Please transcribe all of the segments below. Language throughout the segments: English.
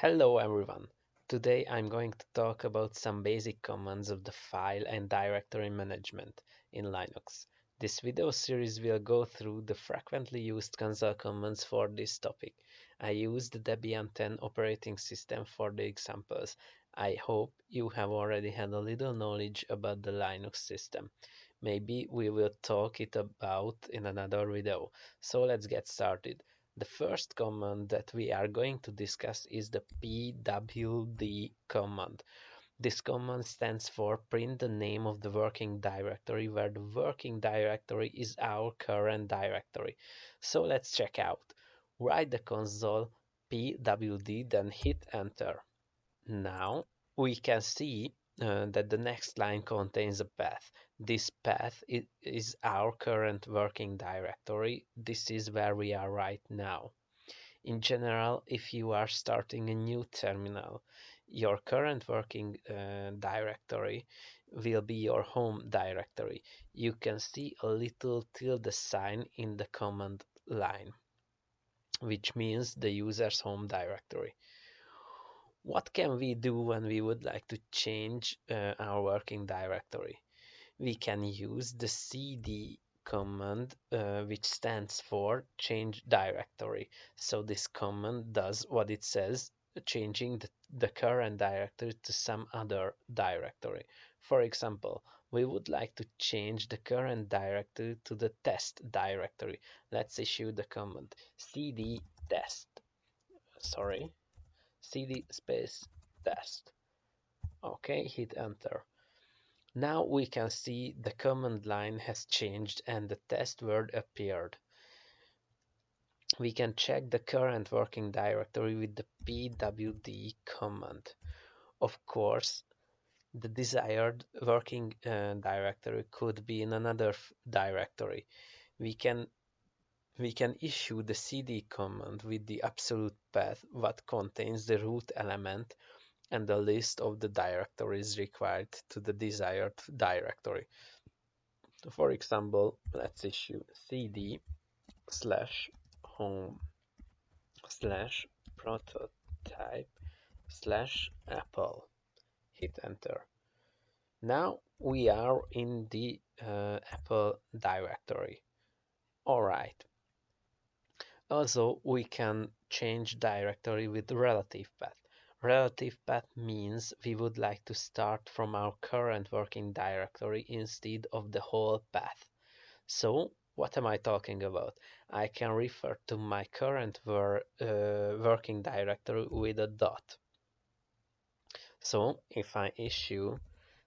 Hello everyone! Today I'm going to talk about some basic commands of the file and directory management in Linux. This video series will go through the frequently used console commands for this topic. I used the Debian 10 operating system for the examples. I hope you have already had a little knowledge about the Linux system. Maybe we will talk it about in another video. So let's get started. The first command that we are going to discuss is the pwd command. This command stands for print the name of the working directory, where the working directory is our current directory. So let's check out. Write the console pwd, then hit enter. Now we can see that the next line contains a path. This path is our current working directory. This is where we are right now. In general, if you are starting a new terminal, your current working directory will be your home directory. You can see a little tilde sign in the command line, which means the user's home directory. What can we do when we would like to change our working directory? We can use the cd command, which stands for change directory. So this command does what it says, changing the current directory to some other directory. For example, we would like to change the current directory to the test directory. Let's issue the command cd test. Sorry, cd space test. Okay, hit enter. Now we can see the command line has changed and the test word appeared. We can check the current working directory with the pwd command. Of course, the desired working directory could be in another directory. We can issue the cd command with the absolute path what contains the root element and the list of the directories required to the desired directory. For example, let's issue cd slash home slash prototype slash apple. Hit enter. Now we are in the Apple directory. Alright. Also, we can change directory with relative path. Relative path means we would like to start from our current working directory instead of the whole path. So, what am I talking about? I can refer to my current working directory with a dot. So, if I issue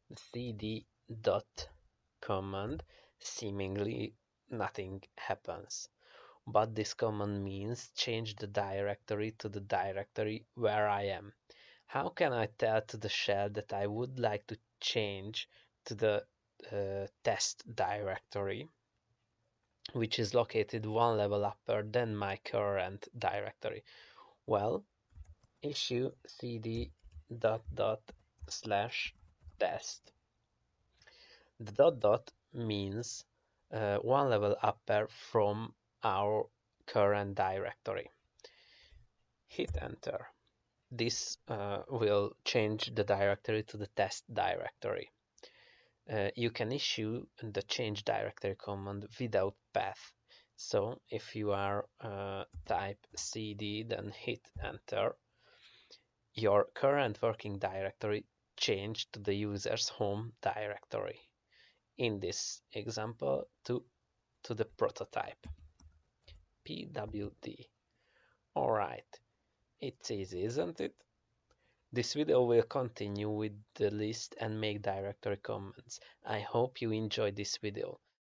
the cd dot command, seemingly nothing happens. But this command means change the directory to the directory where I am. How can I tell to the shell that I would like to change to the test directory, which is located one level upper than my current directory? Well, issue cd dot dot slash test. The dot dot means one level upper from our current directory. Hit enter. This will change the directory to the test directory. You can issue the change directory command without path. So if you are type cd then hit enter, your current working directory changed to the user's home directory. In this example, to the prototype pwd. Alright, it's easy, isn't it? This video will continue with the list and make directory comments. I hope you enjoyed this video.